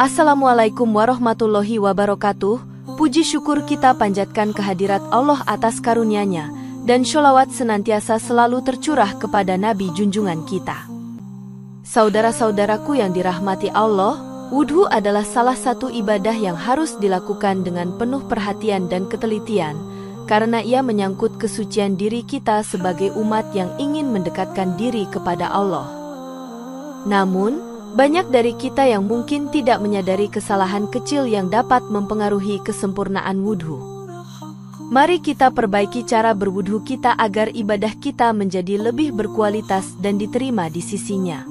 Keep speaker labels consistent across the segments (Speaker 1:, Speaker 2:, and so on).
Speaker 1: Assalamualaikum warahmatullahi wabarakatuh. Puji syukur kita panjatkan kehadirat Allah atas karunia-Nya, dan sholawat senantiasa selalu tercurah kepada Nabi junjungan kita. Saudara-saudaraku yang dirahmati Allah, wudhu adalah salah satu ibadah yang harus dilakukan dengan penuh perhatian dan ketelitian, karena ia menyangkut kesucian diri kita sebagai umat yang ingin mendekatkan diri kepada Allah. Namun, banyak dari kita yang mungkin tidak menyadari kesalahan kecil yang dapat mempengaruhi kesempurnaan wudhu. Mari kita perbaiki cara berwudhu kita agar ibadah kita menjadi lebih berkualitas dan diterima di sisinya.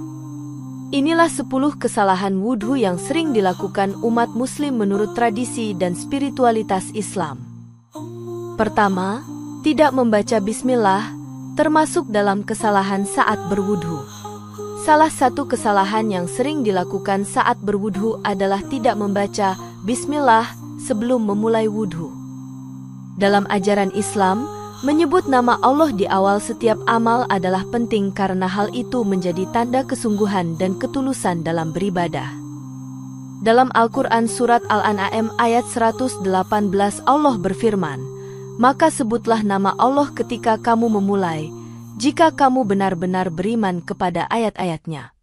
Speaker 1: Inilah 10 kesalahan wudhu yang sering dilakukan umat muslim menurut tradisi dan spiritualitas Islam. Pertama, tidak membaca bismillah, termasuk dalam kesalahan saat berwudhu. Salah satu kesalahan yang sering dilakukan saat berwudhu adalah tidak membaca bismillah sebelum memulai wudhu. Dalam ajaran Islam, menyebut nama Allah di awal setiap amal adalah penting karena hal itu menjadi tanda kesungguhan dan ketulusan dalam beribadah. Dalam Al-Quran Surat Al-An'am ayat 118 Allah berfirman, "Maka sebutlah nama Allah ketika kamu memulai, jika kamu benar-benar beriman kepada ayat-ayatnya."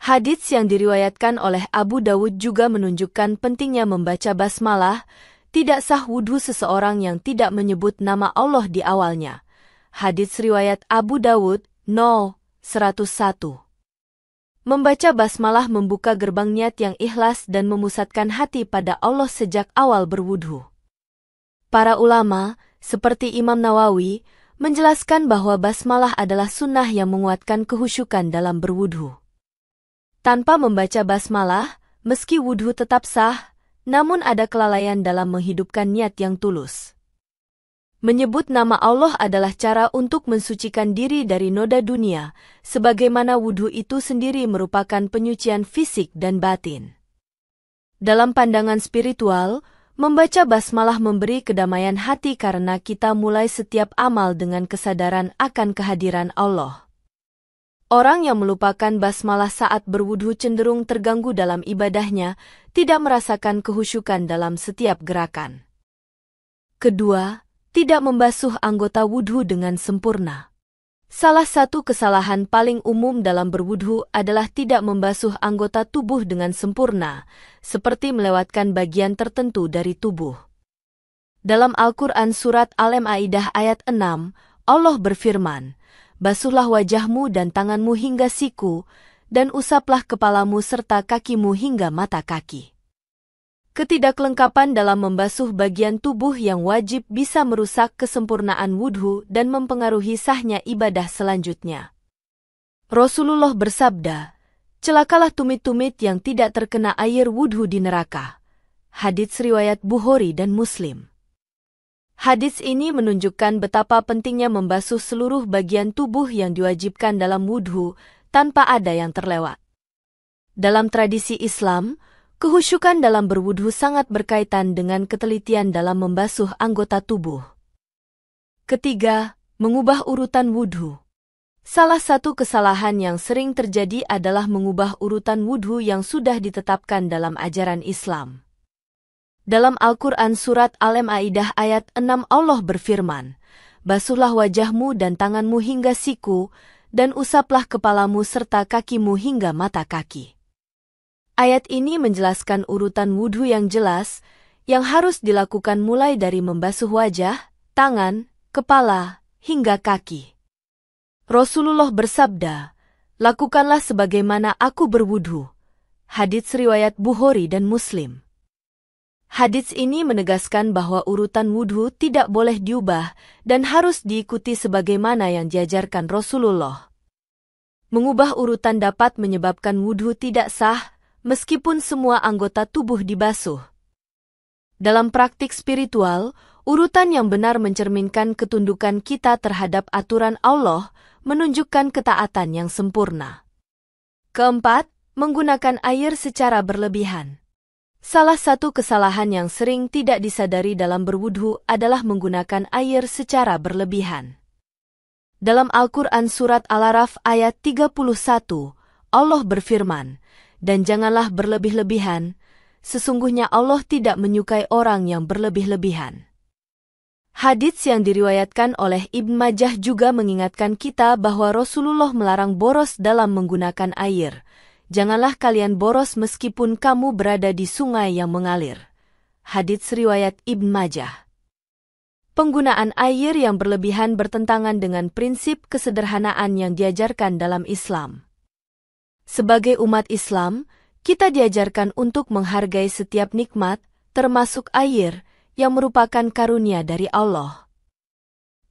Speaker 1: Hadits yang diriwayatkan oleh Abu Dawud juga menunjukkan pentingnya membaca basmalah. Tidak sah wudhu seseorang yang tidak menyebut nama Allah di awalnya. Hadits riwayat Abu Dawud, 101. Membaca basmalah membuka gerbang niat yang ikhlas dan memusatkan hati pada Allah sejak awal berwudhu. Para ulama, seperti Imam Nawawi, menjelaskan bahwa basmalah adalah sunnah yang menguatkan kehusyukan dalam berwudhu. Tanpa membaca basmalah, meski wudhu tetap sah, namun ada kelalaian dalam menghidupkan niat yang tulus. Menyebut nama Allah adalah cara untuk mensucikan diri dari noda dunia, sebagaimana wudhu itu sendiri merupakan penyucian fisik dan batin. Dalam pandangan spiritual, membaca basmalah memberi kedamaian hati karena kita mulai setiap amal dengan kesadaran akan kehadiran Allah. Orang yang melupakan basmalah saat berwudhu cenderung terganggu dalam ibadahnya, tidak merasakan kehusyukan dalam setiap gerakan. Kedua, tidak membasuh anggota wudhu dengan sempurna. Salah satu kesalahan paling umum dalam berwudhu adalah tidak membasuh anggota tubuh dengan sempurna, seperti melewatkan bagian tertentu dari tubuh. Dalam Al-Quran Surat Al-Maidah ayat 6, Allah berfirman, "Basuhlah wajahmu dan tanganmu hingga siku, dan usaplah kepalamu serta kakimu hingga mata kaki." Ketidaklengkapan dalam membasuh bagian tubuh yang wajib bisa merusak kesempurnaan wudhu dan mempengaruhi sahnya ibadah selanjutnya. Rasulullah bersabda, "Celakalah tumit-tumit yang tidak terkena air wudhu di neraka." Hadits riwayat Bukhari dan Muslim. Hadits ini menunjukkan betapa pentingnya membasuh seluruh bagian tubuh yang diwajibkan dalam wudhu tanpa ada yang terlewat. Dalam tradisi Islam, kehusyukan dalam berwudhu sangat berkaitan dengan ketelitian dalam membasuh anggota tubuh. Ketiga, mengubah urutan wudhu. Salah satu kesalahan yang sering terjadi adalah mengubah urutan wudhu yang sudah ditetapkan dalam ajaran Islam. Dalam Al-Quran Surat Al-Maidah ayat 6 Allah berfirman, "Basuhlah wajahmu dan tanganmu hingga siku, dan usaplah kepalamu serta kakimu hingga mata kaki." Ayat ini menjelaskan urutan wudhu yang jelas, yang harus dilakukan mulai dari membasuh wajah, tangan, kepala, hingga kaki. Rasulullah bersabda, "Lakukanlah sebagaimana aku berwudhu." Hadits riwayat Bukhari dan Muslim. Hadits ini menegaskan bahwa urutan wudhu tidak boleh diubah dan harus diikuti sebagaimana yang diajarkan Rasulullah. Mengubah urutan dapat menyebabkan wudhu tidak sah, meskipun semua anggota tubuh dibasuh. Dalam praktik spiritual, urutan yang benar mencerminkan ketundukan kita terhadap aturan Allah, menunjukkan ketaatan yang sempurna. Keempat, menggunakan air secara berlebihan. Salah satu kesalahan yang sering tidak disadari dalam berwudhu adalah menggunakan air secara berlebihan. Dalam Al-Quran Surat Al-Araf ayat 31, Allah berfirman, dan janganlah berlebih-lebihan. Sesungguhnya Allah tidak menyukai orang yang berlebih-lebihan. Hadits yang diriwayatkan oleh Ibn Majah juga mengingatkan kita bahwa Rasulullah melarang boros dalam menggunakan air. Janganlah kalian boros meskipun kamu berada di sungai yang mengalir. Hadits riwayat Ibn Majah. Penggunaan air yang berlebihan bertentangan dengan prinsip kesederhanaan yang diajarkan dalam Islam. Sebagai umat Islam, kita diajarkan untuk menghargai setiap nikmat, termasuk air, yang merupakan karunia dari Allah.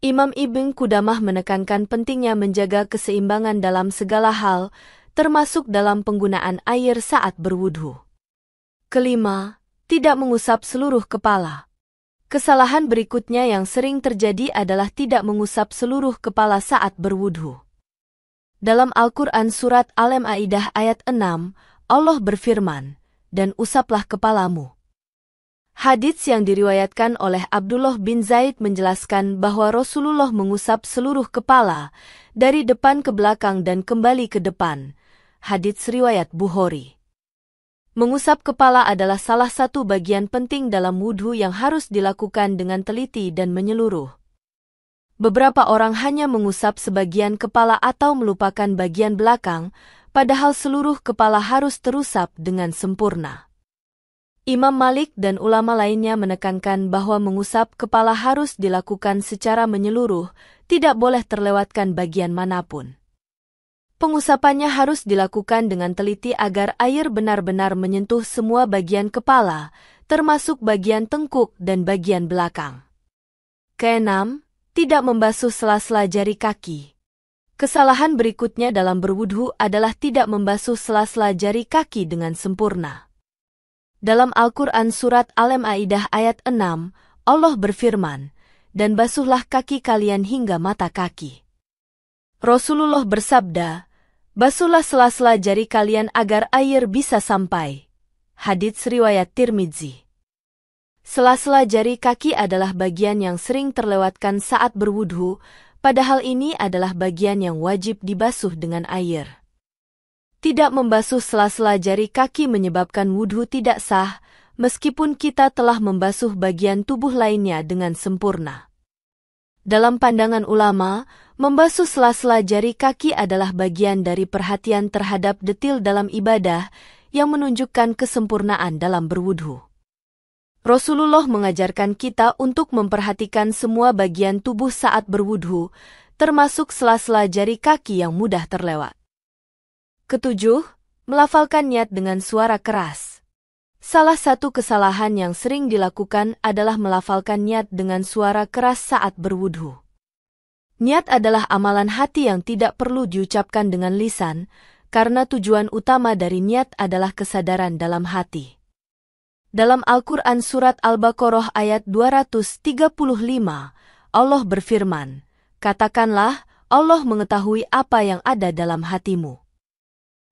Speaker 1: Imam Ibn Qudamah menekankan pentingnya menjaga keseimbangan dalam segala hal, termasuk dalam penggunaan air saat berwudhu. Kelima, tidak mengusap seluruh kepala. Kesalahan berikutnya yang sering terjadi adalah tidak mengusap seluruh kepala saat berwudhu. Dalam Al-Quran Surat Al-Ma'idah ayat 6, Allah berfirman, "Dan usaplah kepalamu." Hadits yang diriwayatkan oleh Abdullah bin Zaid menjelaskan bahwa Rasulullah mengusap seluruh kepala, dari depan ke belakang dan kembali ke depan. Hadits riwayat Bukhari. Mengusap kepala adalah salah satu bagian penting dalam wudhu yang harus dilakukan dengan teliti dan menyeluruh. Beberapa orang hanya mengusap sebagian kepala atau melupakan bagian belakang, padahal seluruh kepala harus terusap dengan sempurna. Imam Malik dan ulama lainnya menekankan bahwa mengusap kepala harus dilakukan secara menyeluruh, tidak boleh terlewatkan bagian manapun. Pengusapannya harus dilakukan dengan teliti agar air benar-benar menyentuh semua bagian kepala, termasuk bagian tengkuk dan bagian belakang. Keenam, tidak membasuh sela-sela jari kaki. Kesalahan berikutnya dalam berwudhu adalah tidak membasuh sela-sela jari kaki dengan sempurna. Dalam Al-Quran Surat Al-Ma'idah ayat 6, Allah berfirman, "Dan basuhlah kaki kalian hingga mata kaki." Rasulullah bersabda, "Basuhlah sela-sela jari kalian agar air bisa sampai." Hadits riwayat Tirmidzi. Sela-sela jari kaki adalah bagian yang sering terlewatkan saat berwudhu, padahal ini adalah bagian yang wajib dibasuh dengan air. Tidak membasuh sela-sela jari kaki menyebabkan wudhu tidak sah, meskipun kita telah membasuh bagian tubuh lainnya dengan sempurna. Dalam pandangan ulama, membasuh sela-sela jari kaki adalah bagian dari perhatian terhadap detil dalam ibadah yang menunjukkan kesempurnaan dalam berwudhu. Rasulullah mengajarkan kita untuk memperhatikan semua bagian tubuh saat berwudhu, termasuk sela-sela jari kaki yang mudah terlewat. Ketujuh, melafalkan niat dengan suara keras. Salah satu kesalahan yang sering dilakukan adalah melafalkan niat dengan suara keras saat berwudhu. Niat adalah amalan hati yang tidak perlu diucapkan dengan lisan, karena tujuan utama dari niat adalah kesadaran dalam hati. Dalam Al-Quran Surat Al-Baqarah ayat 235, Allah berfirman, "Katakanlah, Allah mengetahui apa yang ada dalam hatimu."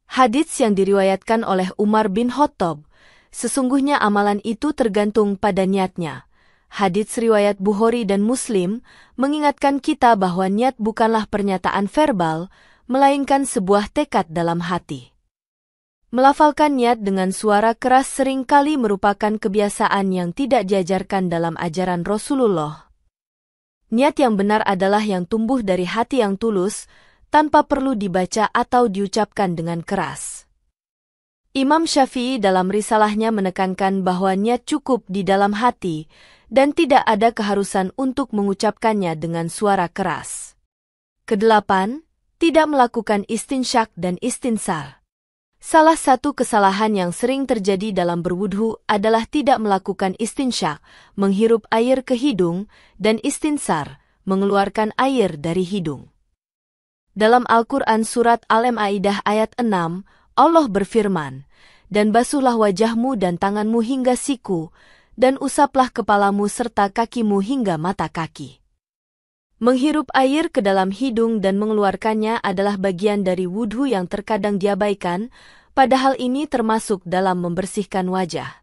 Speaker 1: Hadits yang diriwayatkan oleh Umar bin Khattab, sesungguhnya amalan itu tergantung pada niatnya. Hadits riwayat Bukhari dan Muslim mengingatkan kita bahwa niat bukanlah pernyataan verbal, melainkan sebuah tekad dalam hati. Melafalkan niat dengan suara keras seringkali merupakan kebiasaan yang tidak diajarkan dalam ajaran Rasulullah. Niat yang benar adalah yang tumbuh dari hati yang tulus, tanpa perlu dibaca atau diucapkan dengan keras. Imam Syafi'i dalam risalahnya menekankan bahwa niat cukup di dalam hati, dan tidak ada keharusan untuk mengucapkannya dengan suara keras. Kedelapan, tidak melakukan istinsyak dan istinsar. Salah satu kesalahan yang sering terjadi dalam berwudhu adalah tidak melakukan istinsyak, menghirup air ke hidung, dan istinsar, mengeluarkan air dari hidung. Dalam Al-Quran Surat Al-Ma'idah ayat 6, Allah berfirman, "Dan basuhlah wajahmu dan tanganmu hingga siku, dan usaplah kepalamu serta kakimu hingga mata kaki." Menghirup air ke dalam hidung dan mengeluarkannya adalah bagian dari wudhu yang terkadang diabaikan, padahal ini termasuk dalam membersihkan wajah.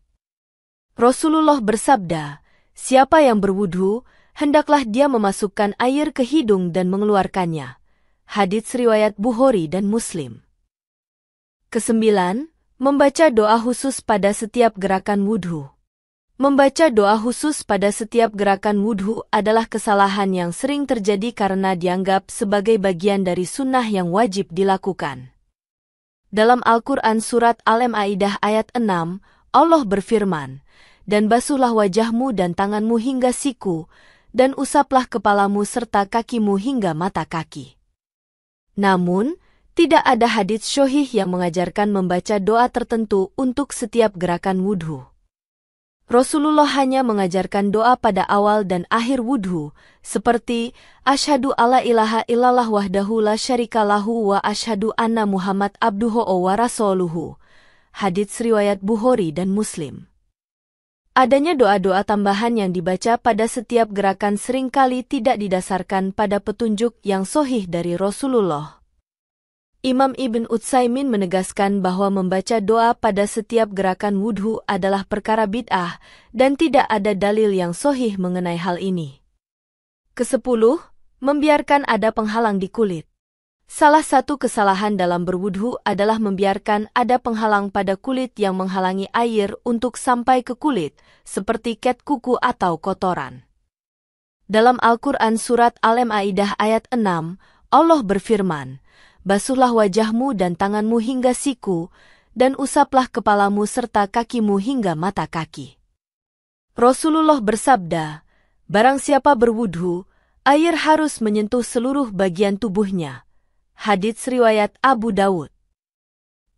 Speaker 1: Rasulullah bersabda, "Siapa yang berwudhu, hendaklah dia memasukkan air ke hidung dan mengeluarkannya." Hadits riwayat Bukhari dan Muslim. Kesembilan, Membaca doa khusus pada setiap gerakan wudhu. Membaca doa khusus pada setiap gerakan wudhu adalah kesalahan yang sering terjadi karena dianggap sebagai bagian dari sunnah yang wajib dilakukan. Dalam Al-Quran Surat Al-Ma'idah ayat 6, Allah berfirman, "Dan basuhlah wajahmu dan tanganmu hingga siku, dan usaplah kepalamu serta kakimu hingga mata kaki." Namun, tidak ada hadits sahih yang mengajarkan membaca doa tertentu untuk setiap gerakan wudhu. Rasulullah hanya mengajarkan doa pada awal dan akhir wudhu, seperti Asyhadu alla ilaha illallah wahdahu la syarika lahu wa asyhadu anna Muhammad abduhu wa rasuluhu. Hadits riwayat Bukhari dan Muslim. Adanya doa-doa tambahan yang dibaca pada setiap gerakan seringkali tidak didasarkan pada petunjuk yang sahih dari Rasulullah. Imam Ibn Utsaimin menegaskan bahwa membaca doa pada setiap gerakan wudhu adalah perkara bid'ah dan tidak ada dalil yang sahih mengenai hal ini. Kesepuluh, membiarkan ada penghalang di kulit. Salah satu kesalahan dalam berwudhu adalah membiarkan ada penghalang pada kulit yang menghalangi air untuk sampai ke kulit, seperti ket kuku atau kotoran. Dalam Al-Quran Surat Al-Ma'idah ayat 6, Allah berfirman, "Basuhlah wajahmu dan tanganmu hingga siku, dan usaplah kepalamu serta kakimu hingga mata kaki." Rasulullah bersabda, "Barang siapa berwudhu, air harus menyentuh seluruh bagian tubuhnya." Hadits riwayat Abu Dawud.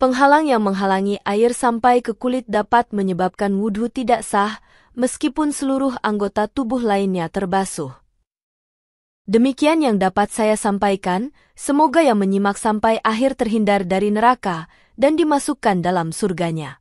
Speaker 1: Penghalang yang menghalangi air sampai ke kulit dapat menyebabkan wudhu tidak sah, meskipun seluruh anggota tubuh lainnya terbasuh. Demikian yang dapat saya sampaikan, semoga yang menyimak sampai akhir terhindar dari neraka dan dimasukkan dalam surganya.